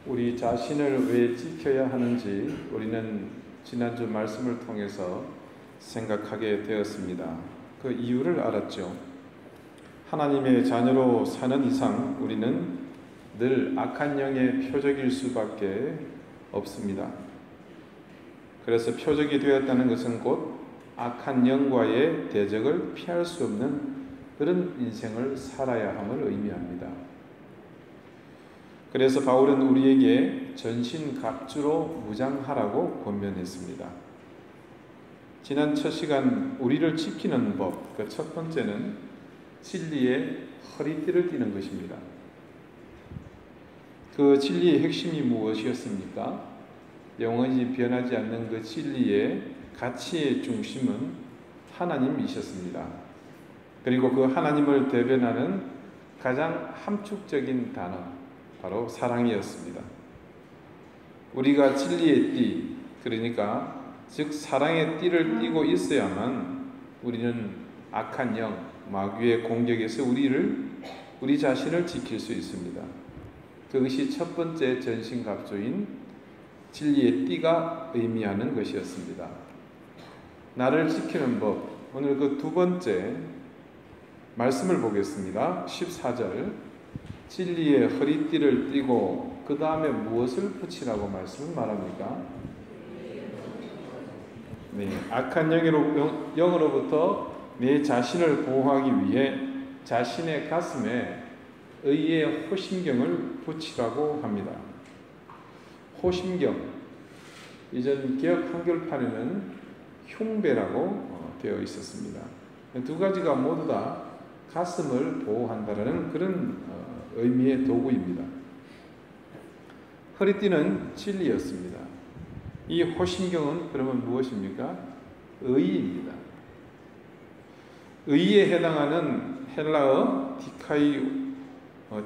우리 자신을 왜 지켜야 하는지 우리는 지난주 말씀을 통해서 생각하게 되었습니다. 그 이유를 알았죠. 하나님의 자녀로 사는 이상 우리는 늘 악한 영의 표적일 수밖에 없습니다. 그래서 표적이 되었다는 것은 곧 악한 영과의 대적을 피할 수 없는 그런 인생을 살아야 함을 의미합니다. 그래서 바울은 우리에게 전신갑주로 무장하라고 권면했습니다. 지난 첫 시간 우리를 지키는 법, 그 첫 번째는 진리의 허리띠를 띠는 것입니다. 그 진리의 핵심이 무엇이었습니까? 영원히 변하지 않는 그 진리의 가치의 중심은 하나님이셨습니다. 그리고 그 하나님을 대변하는 가장 함축적인 단어, 바로 사랑이었습니다. 우리가 진리의 띠, 그러니까 즉 사랑의 띠를 띠고 있어야만 우리는 악한 영, 마귀의 공격에서 우리 자신을 지킬 수 있습니다. 그것이 첫 번째 전신갑주인 진리의 띠가 의미하는 것이었습니다. 나를 지키는 법, 오늘 그 두 번째 말씀을 보겠습니다. 14절 진리의 허리띠를 띠고 그 다음에 무엇을 붙이라고 말씀을 말합니까? 네, 악한 영으로부터 내 자신을 보호하기 위해 자신의 가슴에 의의 호심경을 붙이라고 합니다. 호심경, 이전 개역 한글판에는 흉배라고 되어 있었습니다. 두 가지가 모두 다 가슴을 보호한다는 그런 의미의 도구입니다. 허리띠는 진리였습니다. 이 호심경은 그러면 무엇입니까? 의입니다. 의에 해당하는 헬라어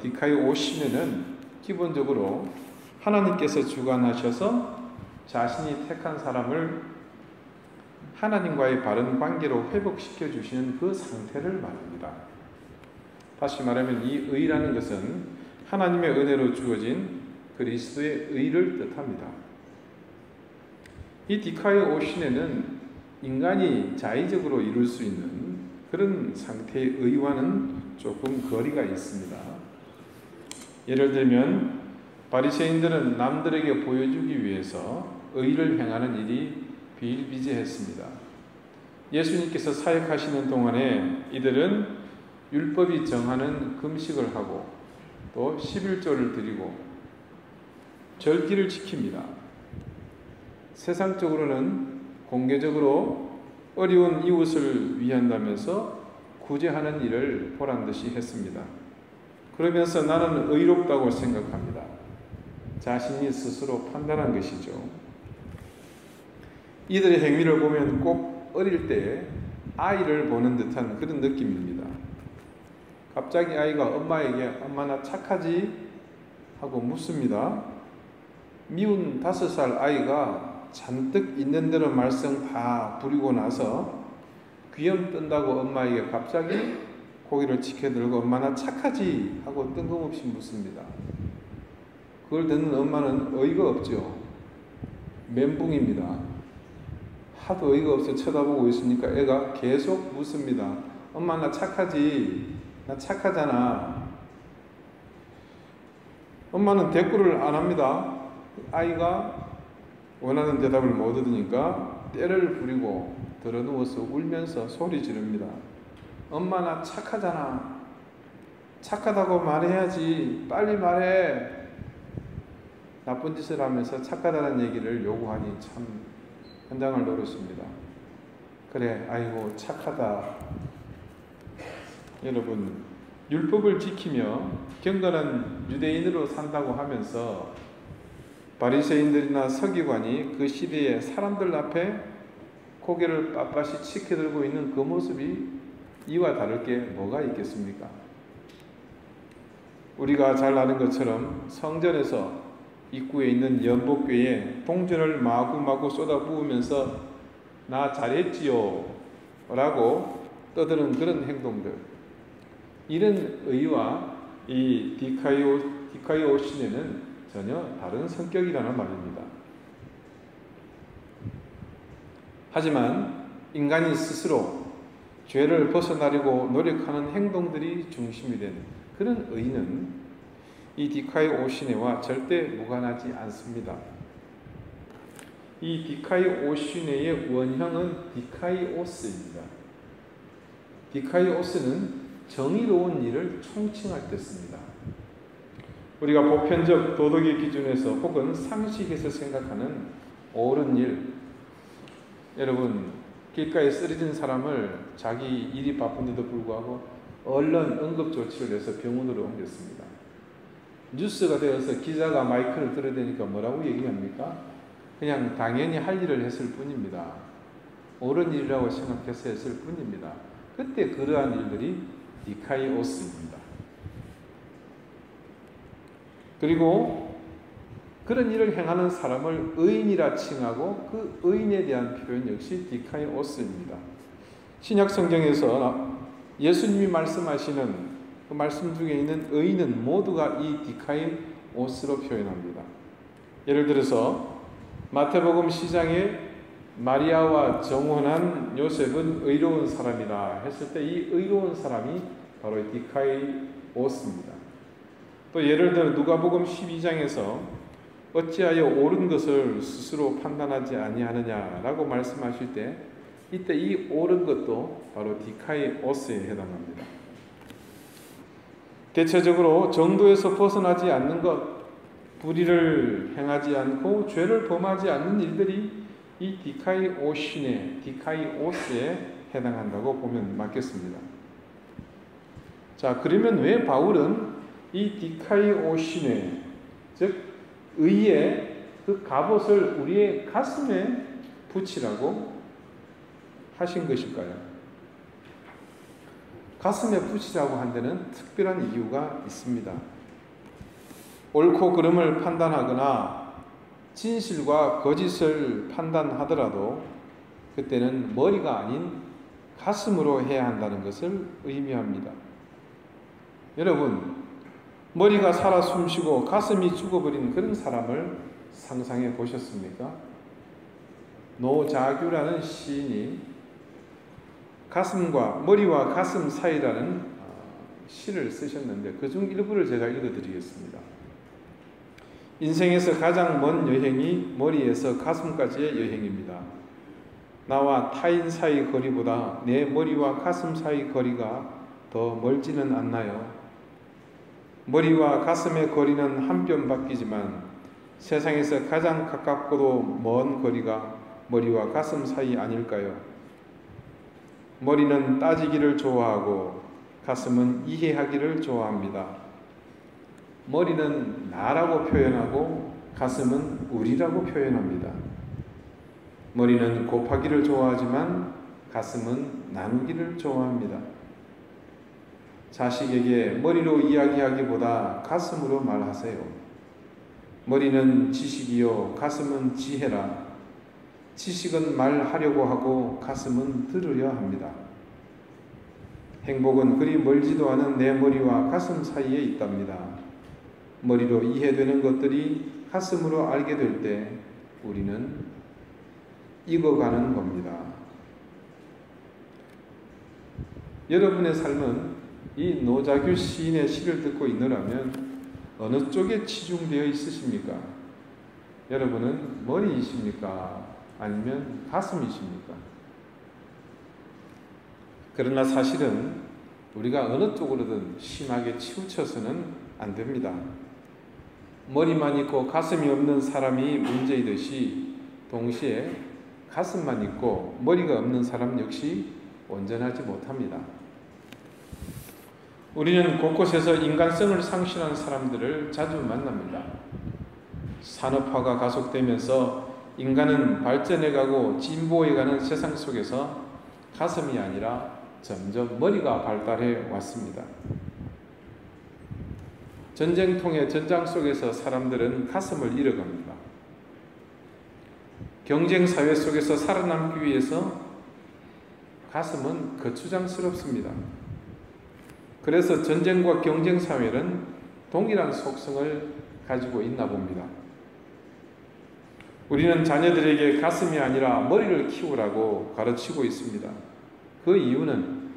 디카이오시네는 기본적으로 하나님께서 주관하셔서 자신이 택한 사람을 하나님과의 바른 관계로 회복시켜 주시는 그 상태를 말합니다. 다시 말하면 이 의라는 것은 하나님의 은혜로 주어진 그리스도의 의를 뜻합니다. 이 디카이오시네는 인간이 자의적으로 이룰 수 있는 그런 상태의 의와는 조금 거리가 있습니다. 예를 들면 바리새인들은 남들에게 보여주기 위해서 의를 행하는 일이 비일비재했습니다. 예수님께서 사역하시는 동안에 이들은 율법이 정하는 금식을 하고 또 11조를 드리고 절기를 지킵니다. 세상적으로는 공개적으로 어려운 이웃을 위한다면서 구제하는 일을 보란듯이 했습니다. 그러면서 나는 의롭다고 생각합니다. 자신이 스스로 판단한 것이죠. 이들의 행위를 보면 꼭 어릴 때 아이를 보는 듯한 그런 느낌입니다. 갑자기 아이가 엄마에게 엄마 나 착하지? 하고 묻습니다. 미운 5살 아이가 잔뜩 있는 대로 말썽 다 부리고 나서 귀염 뜬다고 엄마에게 갑자기 고개를 치켜들고 엄마 나 착하지? 하고 뜬금없이 묻습니다. 그걸 듣는 엄마는 어이가 없죠. 멘붕입니다. 하도 어이가 없어 쳐다보고 있으니까 애가 계속 묻습니다. 엄마 나 착하지? 나 착하잖아. 엄마는 대꾸를 안 합니다. 아이가 원하는 대답을 못 얻으니까 떼를 부리고 드러누워서 울면서 소리 지릅니다. 엄마 나 착하잖아. 착하다고 말해야지. 빨리 말해. 나쁜 짓을 하면서 착하다는 얘기를 요구하니 참 현장을 노렸습니다. 그래, 아이고 착하다. 여러분, 율법을 지키며 경건한 유대인으로 산다고 하면서 바리새인들이나 서기관이 그 시대의 사람들 앞에 고개를 빳빳이 치켜들고 있는 그 모습이 이와 다를 게 뭐가 있겠습니까? 우리가 잘 아는 것처럼 성전에서 입구에 있는 연복궤에 동전을 마구마구 쏟아부으면서 나 잘했지요 라고 떠드는 그런 행동들, 이런 의와 이 디카이오시네는 전혀 다른 성격이라는 말입니다. 하지만 인간이 스스로 죄를 벗어나려고 노력하는 행동들이 중심이 된 그런 의는 이 디카이오시네와 절대 무관하지 않습니다. 이 디카이오시네의 원형은 디카이오스입니다. 디카이오스는 정의로운 일을 총칭할 때 씁니다. 우리가 보편적 도덕의 기준에서 혹은 상식에서 생각하는 옳은 일, 여러분 길가에 쓰러진 사람을 자기 일이 바쁜데도 불구하고 얼른 응급조치를 해서 병원으로 옮겼습니다. 뉴스가 되어서 기자가 마이크를 들어대니까 뭐라고 얘기합니까? 그냥 당연히 할 일을 했을 뿐입니다. 옳은 일이라고 생각해서 했을 뿐입니다. 그때 그러한 일들이 디카이오스입니다. 그리고 그런 일을 행하는 사람을 의인이라 칭하고 그 의인에 대한 표현 역시 디카이오스입니다. 신약 성경에서 예수님이 말씀하시는 그 말씀 중에 있는 의인은 모두가 이 디카이오스로 표현합니다. 예를 들어서 마태복음 10장에 마리아와 정혼한 요셉은 의로운 사람이다 했을 때 이 의로운 사람이 바로 디카이오스입니다. 또 예를 들어 누가복음 12장에서 어찌하여 옳은 것을 스스로 판단하지 아니하느냐라고 말씀하실 때 이때 이 옳은 것도 바로 디카이오스에 해당합니다. 대체적으로 정도에서 벗어나지 않는 것, 불의를 행하지 않고 죄를 범하지 않는 일들이 이 디카이오시네, 디카이오스에 해당한다고 보면 맞겠습니다. 자, 그러면 왜 바울은 이 디카이오시네, 즉 의의 그 갑옷을 우리의 가슴에 붙이라고 하신 것일까요? 가슴에 붙이라고 한 데는 특별한 이유가 있습니다. 옳고 그름을 판단하거나 진실과 거짓을 판단하더라도 그때는 머리가 아닌 가슴으로 해야 한다는 것을 의미합니다. 여러분, 머리가 살아 숨쉬고 가슴이 죽어버린 그런 사람을 상상해 보셨습니까? 노자규라는 시인이 가슴과 머리와 가슴 사이라는 시를 쓰셨는데 그중 일부를 제가 읽어드리겠습니다. 인생에서 가장 먼 여행이 머리에서 가슴까지의 여행입니다. 나와 타인 사이 거리보다 내 머리와 가슴 사이 거리가 더 멀지는 않나요? 머리와 가슴의 거리는 한 뼘 바뀌지만 세상에서 가장 가깝고도 먼 거리가 머리와 가슴 사이 아닐까요? 머리는 따지기를 좋아하고 가슴은 이해하기를 좋아합니다. 머리는 나라고 표현하고 가슴은 우리라고 표현합니다. 머리는 곱하기를 좋아하지만 가슴은 나누기를 좋아합니다. 자식에게 머리로 이야기하기보다 가슴으로 말하세요. 머리는 지식이요 가슴은 지혜라. 지식은 말하려고 하고 가슴은 들으려 합니다. 행복은 그리 멀지도 않은 내 머리와 가슴 사이에 있답니다. 머리로 이해되는 것들이 가슴으로 알게 될 때 우리는 익어가는 겁니다. 여러분의 삶은 이 노자규 시인의 시를 듣고 있느라면 어느 쪽에 치중되어 있으십니까? 여러분은 머리이십니까? 아니면 가슴이십니까? 그러나 사실은 우리가 어느 쪽으로든 심하게 치우쳐서는 안 됩니다. 머리만 있고 가슴이 없는 사람이 문제이듯이 동시에 가슴만 있고 머리가 없는 사람 역시 온전하지 못합니다. 우리는 곳곳에서 인간성을 상실한 사람들을 자주 만납니다. 산업화가 가속되면서 인간은 발전해가고 진보해가는 세상 속에서 가슴이 아니라 점점 머리가 발달해 왔습니다. 전쟁통의 전장 속에서 사람들은 가슴을 잃어갑니다. 경쟁사회 속에서 살아남기 위해서 가슴은 거추장스럽습니다. 그래서 전쟁과 경쟁사회는 동일한 속성을 가지고 있나 봅니다. 우리는 자녀들에게 가슴이 아니라 머리를 키우라고 가르치고 있습니다. 그 이유는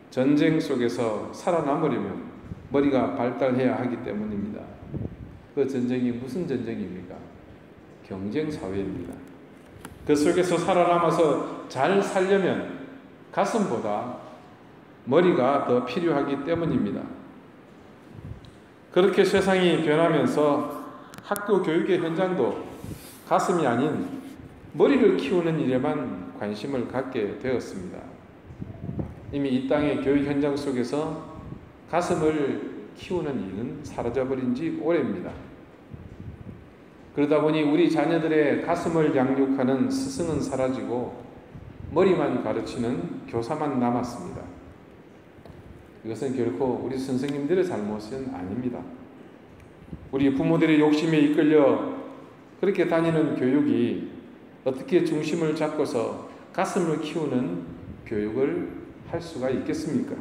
전쟁 속에서 살아남으려면 머리가 발달해야 하기 때문입니다. 그 전쟁이 무슨 전쟁입니까? 경쟁 사회입니다. 그 속에서 살아남아서 잘 살려면 가슴보다 머리가 더 필요하기 때문입니다. 그렇게 세상이 변하면서 학교 교육의 현장도 가슴이 아닌 머리를 키우는 일에만 관심을 갖게 되었습니다. 이미 이 땅의 교육 현장 속에서 가슴을 키우는 일은 사라져버린 지 오래입니다. 그러다 보니 우리 자녀들의 가슴을 양육하는 스승은 사라지고 머리만 가르치는 교사만 남았습니다. 이것은 결코 우리 선생님들의 잘못은 아닙니다. 우리 부모들의 욕심에 이끌려 그렇게 다니는 교육이 어떻게 중심을 잡고서 가슴을 키우는 교육을 할 수가 있겠습니까?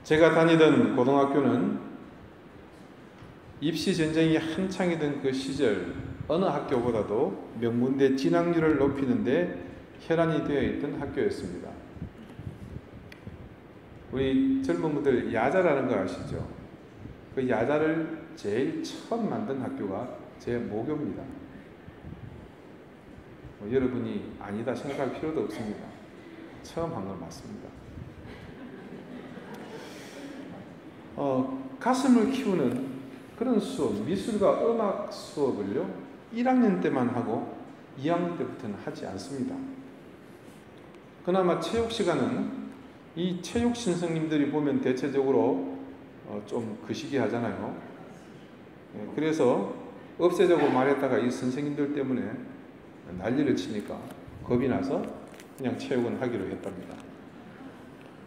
제가 다니던 고등학교는 입시 전쟁이 한창이던 그 시절 어느 학교보다도 명문대 진학률을 높이는 데 혈안이 되어 있던 학교였습니다. 우리 젊은 분들 야자라는 거 아시죠? 그 야자를 제일 처음 만든 학교가 제 모교입니다. 여러분이 아니다 생각할 필요도 없습니다. 처음 한 건 맞습니다. 가슴을 키우는 그런 수업, 미술과 음악 수업을요 1학년 때만 하고 2학년 때부터는 하지 않습니다. 그나마 체육 시간은 이 체육 선생님들이 보면 대체적으로 좀 거시기 하잖아요. 그래서 없애자고 말했다가 이 선생님들 때문에 난리를 치니까 겁이 나서 그냥 체육은 하기로 했답니다.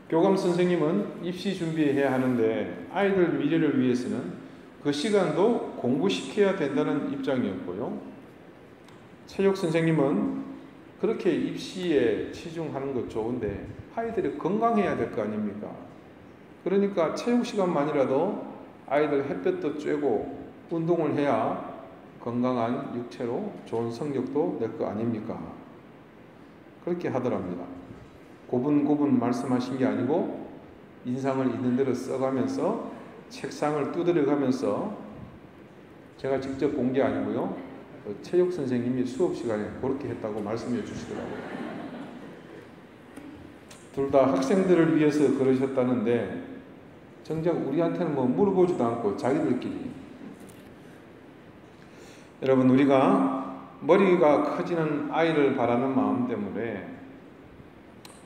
교감 선생님은 입시 준비해야 하는데 아이들 미래를 위해서는 그 시간도 공부시켜야 된다는 입장이었고요. 체육 선생님은 그렇게 입시에 치중하는 것 좋은데 아이들이 건강해야 될 거 아닙니까? 그러니까 체육 시간만이라도 아이들 햇볕도 쬐고 운동을 해야 건강한 육체로 좋은 성적도 낼 거 아닙니까? 그렇게 하더랍니다. 고분고분 말씀하신 게 아니고 인상을 있는 대로 써가면서 책상을 두드려가면서 제가 직접 본 게 아니고요. 체육 선생님이 수업 시간에 그렇게 했다고 말씀해 주시더라고요. 둘 다 학생들을 위해서 그러셨다는데 정작 우리한테는 뭐 물어보지도 않고 자기들끼리. 여러분, 우리가 머리가 커지는 아이를 바라는 마음 때문에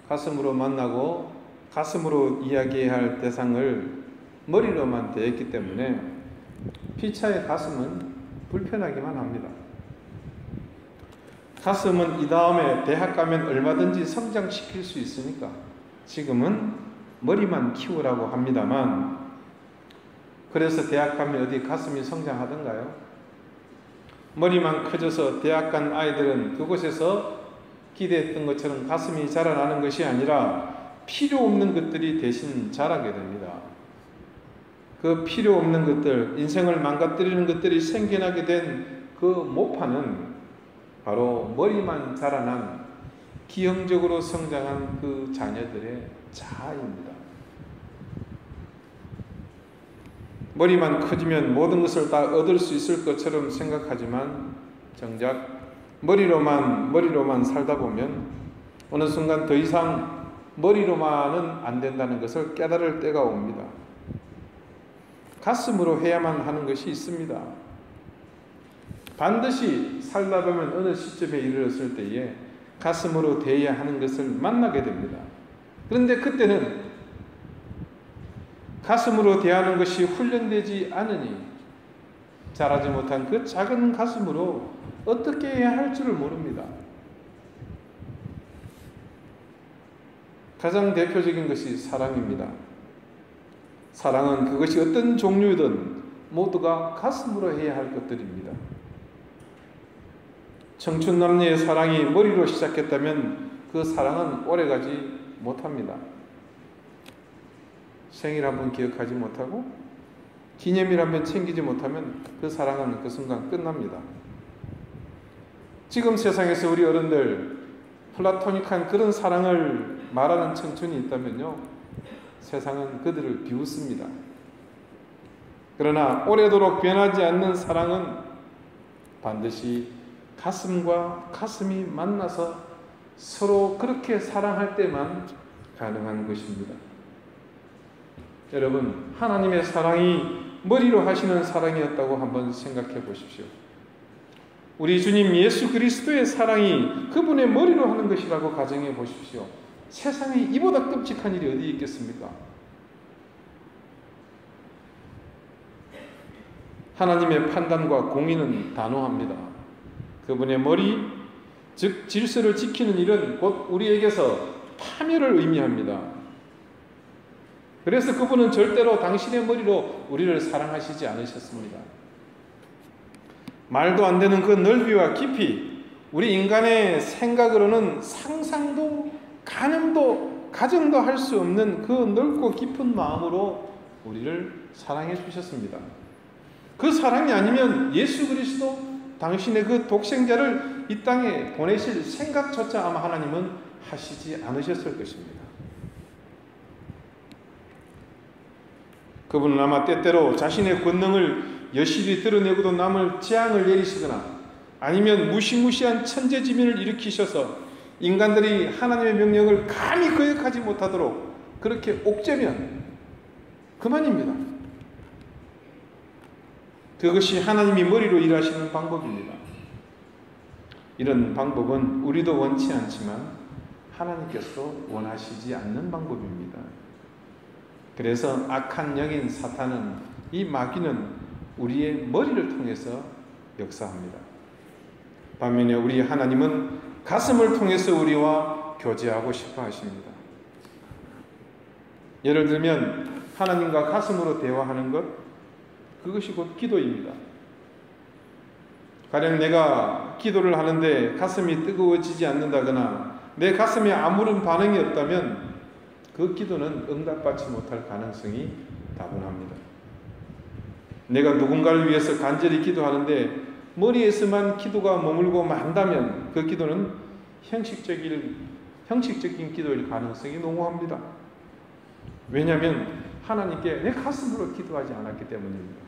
가슴으로 만나고 가슴으로 이야기해야 할 대상을 머리로만 대했기 때문에 피차의 가슴은 불편하기만 합니다. 가슴은 이 다음에 대학 가면 얼마든지 성장시킬 수 있으니까 지금은 머리만 키우라고 합니다만, 그래서 대학 가면 어디 가슴이 성장하던가요? 머리만 커져서 대학 간 아이들은 그곳에서 기대했던 것처럼 가슴이 자라나는 것이 아니라 필요 없는 것들이 대신 자라게 됩니다. 그 필요 없는 것들, 인생을 망가뜨리는 것들이 생겨나게 된 그 모파는 바로 머리만 자라난 기형적으로 성장한 그 자녀들의 자아입니다. 머리만 커지면 모든 것을 다 얻을 수 있을 것처럼 생각하지만 정작 머리로만 살다 보면 어느 순간 더 이상 머리로만은 안 된다는 것을 깨달을 때가 옵니다. 가슴으로 해야만 하는 것이 있습니다. 반드시 살다 보면 어느 시점에 이르렀을 때에 가슴으로 대해야 하는 것을 만나게 됩니다. 그런데 그때는 가슴으로 대하는 것이 훈련되지 않으니 자라지 못한 그 작은 가슴으로 어떻게 해야 할 줄을 모릅니다. 가장 대표적인 것이 사랑입니다. 사랑은 그것이 어떤 종류든 모두가 가슴으로 해야 할 것들입니다. 청춘 남녀의 사랑이 머리로 시작했다면 그 사랑은 오래가지 못합니다. 생일 한번 기억하지 못하고 기념일 한 번 챙기지 못하면 그 사랑은 그 순간 끝납니다. 지금 세상에서 우리 어른들 플라토닉한 그런 사랑을 말하는 청춘이 있다면요, 세상은 그들을 비웃습니다. 그러나 오래도록 변하지 않는 사랑은 반드시 가슴과 가슴이 만나서 서로 그렇게 사랑할 때만 가능한 것입니다. 여러분, 하나님의 사랑이 머리로 하시는 사랑이었다고 한번 생각해 보십시오. 우리 주님 예수 그리스도의 사랑이 그분의 머리로 하는 것이라고 가정해 보십시오. 세상에 이보다 끔찍한 일이 어디 있겠습니까? 하나님의 판단과 공의는 단호합니다. 그분의 머리, 즉 질서를 지키는 일은 곧 우리에게서 파멸을 의미합니다. 그래서 그분은 절대로 당신의 머리로 우리를 사랑하시지 않으셨습니다. 말도 안 되는 그 넓이와 깊이, 우리 인간의 생각으로는 상상도 가늠도 가정도 할 수 없는 그 넓고 깊은 마음으로 우리를 사랑해 주셨습니다. 그 사랑이 아니면 예수 그리스도 당신의 그 독생자를 이 땅에 보내실 생각조차 아마 하나님은 하시지 않으셨을 것입니다. 그분은 아마 때때로 자신의 권능을 여실히 드러내고도 남을 재앙을 내리시거나 아니면 무시무시한 천재지변을 일으키셔서 인간들이 하나님의 명령을 감히 거역하지 못하도록 그렇게 옥죄면 그만입니다. 그것이 하나님이 머리로 일하시는 방법입니다. 이런 방법은 우리도 원치 않지만 하나님께서도 원하시지 않는 방법입니다. 그래서 악한 영인 사탄은, 이 마귀는 우리의 머리를 통해서 역사합니다. 반면에 우리 하나님은 가슴을 통해서 우리와 교제하고 싶어 하십니다. 예를 들면 하나님과 가슴으로 대화하는 것, 그것이 곧 기도입니다. 가령 내가 기도를 하는데 가슴이 뜨거워지지 않는다거나 내 가슴에 아무런 반응이 없다면 그 기도는 응답받지 못할 가능성이 다분합니다. 내가 누군가를 위해서 간절히 기도하는데 머리에서만 기도가 머물고 만다면 그 기도는 형식적인 기도일 가능성이 농후합니다. 왜냐하면 하나님께 내 가슴으로 기도하지 않았기 때문입니다.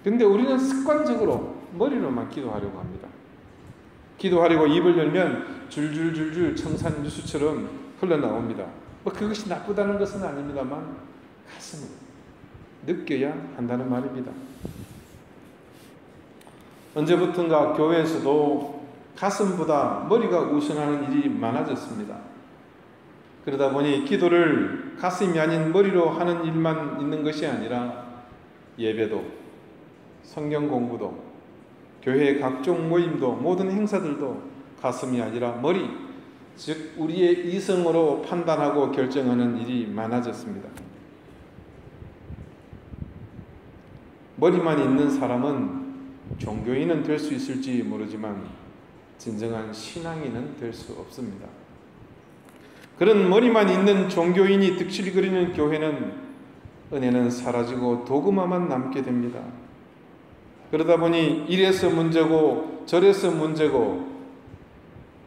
그런데 우리는 습관적으로 머리로만 기도하려고 합니다. 기도하려고 입을 열면 줄줄줄줄 청산 뉴스처럼 흘러나옵니다. 그것이 나쁘다는 것은 아닙니다만 가슴으로 느껴야 한다는 말입니다. 언제부턴가 교회에서도 가슴보다 머리가 우선하는 일이 많아졌습니다. 그러다 보니 기도를 가슴이 아닌 머리로 하는 일만 있는 것이 아니라 예배도, 성경 공부도, 교회의 각종 모임도, 모든 행사들도 가슴이 아니라 머리, 즉 우리의 이성으로 판단하고 결정하는 일이 많아졌습니다. 머리만 있는 사람은 종교인은 될 수 있을지 모르지만 진정한 신앙인은 될 수 없습니다. 그런 머리만 있는 종교인이 득실거리는 교회는 은혜는 사라지고 도그마만 남게 됩니다. 그러다 보니 이래서 문제고 저래서 문제고,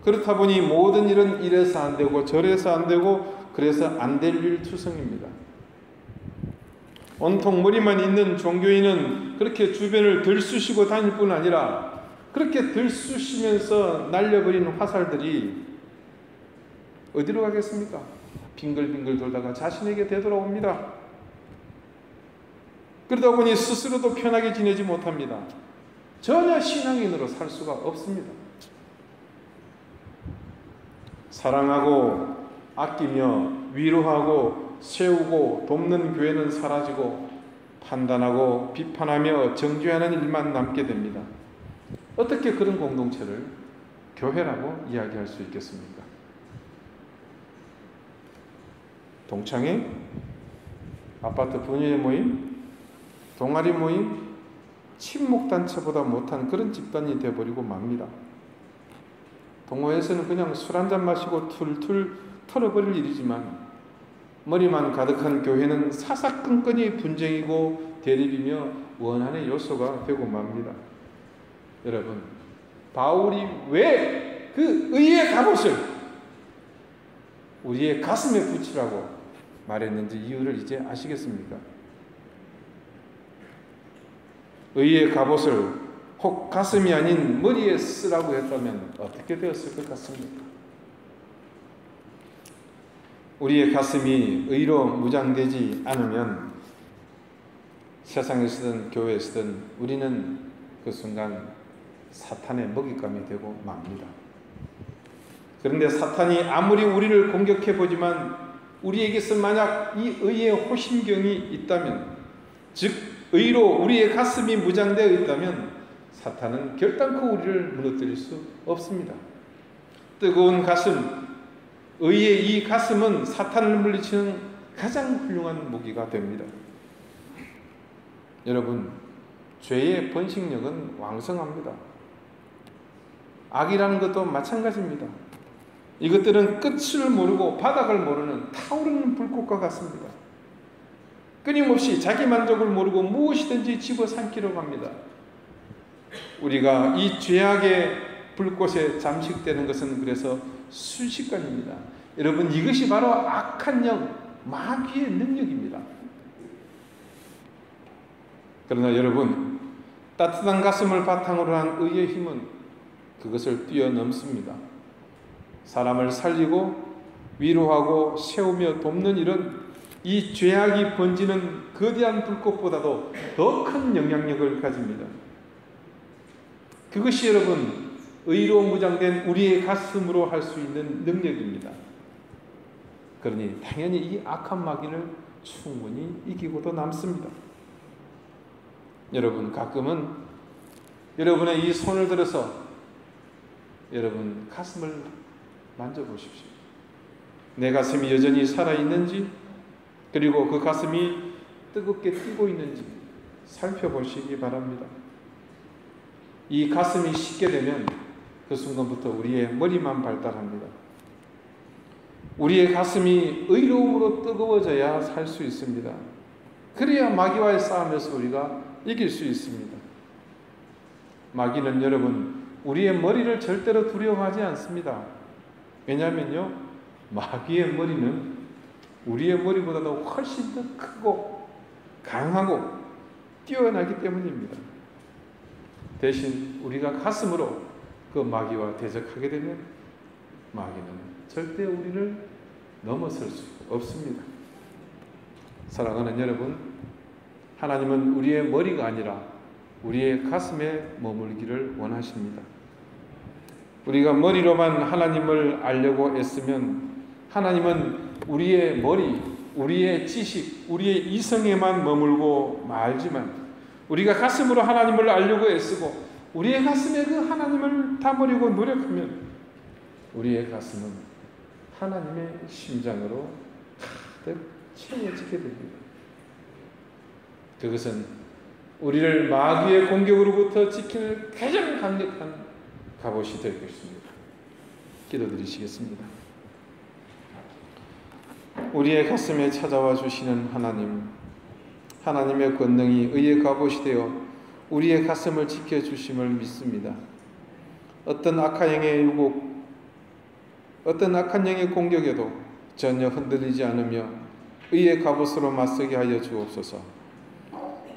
그렇다 보니 모든 일은 이래서 안 되고 저래서 안 되고 그래서 안 될 일 투성입니다. 온통 머리만 있는 종교인은 그렇게 주변을 들쑤시고 다닐 뿐 아니라 그렇게 들쑤시면서 날려버리는 화살들이 어디로 가겠습니까? 빙글빙글 돌다가 자신에게 되돌아옵니다. 그러다 보니 스스로도 편하게 지내지 못합니다. 전혀 신앙인으로 살 수가 없습니다. 사랑하고 아끼며 위로하고 세우고 돕는 교회는 사라지고 판단하고 비판하며 정죄하는 일만 남게 됩니다. 어떻게 그런 공동체를 교회라고 이야기할 수 있겠습니까? 동창회, 아파트 분위의 모임, 동아리 모임, 친목단체보다 못한 그런 집단이 되어버리고 맙니다. 동호회에서는 그냥 술 한잔 마시고 툴툴 털어버릴 일이지만 머리만 가득한 교회는 사사건건이 분쟁이고 대립이며 원한의 요소가 되고 맙니다. 여러분, 바울이 왜 그 의의 갑옷을 우리의 가슴에 붙이라고 말했는지 이유를 이제 아시겠습니까? 의의 갑옷을 혹 가슴이 아닌 머리에 쓰라고 했다면 어떻게 되었을 것 같습니까? 우리의 가슴이 의로 무장되지 않으면 세상에서든 교회에서든 우리는 그 순간 사탄의 먹잇감이 되고 맙니다. 그런데 사탄이 아무리 우리를 공격해보지만 우리에게서 만약 이 의의 호심경이 있다면, 즉 의로 우리의 가슴이 무장되어 있다면 사탄은 결단코 우리를 무너뜨릴 수 없습니다. 뜨거운 가슴, 의의 이 가슴은 사탄을 물리치는 가장 훌륭한 무기가 됩니다. 여러분, 죄의 번식력은 왕성합니다. 악이라는 것도 마찬가지입니다. 이것들은 끝을 모르고 바닥을 모르는 타오르는 불꽃과 같습니다. 끊임없이 자기 만족을 모르고 무엇이든지 집어삼키려고 합니다. 우리가 이 죄악의 불꽃에 잠식되는 것은 그래서 순식간입니다. 여러분, 이것이 바로 악한 영, 마귀의 능력입니다. 그러나 여러분, 따뜻한 가슴을 바탕으로 한 의의 힘은 그것을 뛰어넘습니다. 사람을 살리고 위로하고 세우며 돕는 일은 이 죄악이 번지는 거대한 불꽃보다도 더 큰 영향력을 가집니다. 그것이 여러분, 의로 무장된 우리의 가슴으로 할 수 있는 능력입니다. 그러니 당연히 이 악한 마귀를 충분히 이기고도 남습니다. 여러분, 가끔은 여러분의 이 손을 들어서 여러분 가슴을 만져보십시오. 내 가슴이 여전히 살아있는지, 그리고 그 가슴이 뜨겁게 뛰고 있는지 살펴보시기 바랍니다. 이 가슴이 식게 되면 그 순간부터 우리의 머리만 발달합니다. 우리의 가슴이 의로움으로 뜨거워져야 살 수 있습니다. 그래야 마귀와의 싸움에서 우리가 이길 수 있습니다. 마귀는 여러분, 우리의 머리를 절대로 두려워하지 않습니다. 왜냐하면요, 마귀의 머리는 우리의 머리보다도 훨씬 더 크고 강하고 뛰어나기 때문입니다. 대신 우리가 가슴으로 그 마귀와 대적하게 되면 마귀는 절대 우리를 넘어설 수 없습니다. 사랑하는 여러분, 하나님은 우리의 머리가 아니라 우리의 가슴에 머물기를 원하십니다. 우리가 머리로만 하나님을 알려고 애쓰면 하나님은 우리의 머리, 우리의 지식, 우리의 이성에만 머물고 말지만, 우리가 가슴으로 하나님을 알려고 애쓰고 우리의 가슴에 그 하나님을 담으려고 노력하면 우리의 가슴은 하나님의 심장으로 가득 채워지게 됩니다. 그것은 우리를 마귀의 공격으로부터 지킬 가장 강력한 갑옷이 될 것입니다. 기도드리시겠습니다. 우리의 가슴에 찾아와 주시는 하나님, 하나님의 권능이 의의 갑옷이 되어 우리의 가슴을 지켜주심을 믿습니다. 어떤 악한 영의 유혹, 어떤 악한 영의 공격에도 전혀 흔들리지 않으며 의의 갑옷으로 맞서게 하여 주옵소서.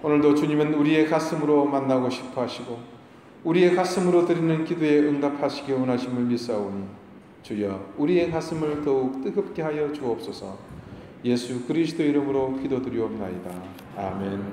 오늘도 주님은 우리의 가슴으로 만나고 싶어 하시고 우리의 가슴으로 드리는 기도에 응답하시기 원하심을 믿사오니 주여, 우리의 가슴을 더욱 뜨겁게 하여 주옵소서. 예수 그리스도 이름으로 기도드리옵나이다. 아멘.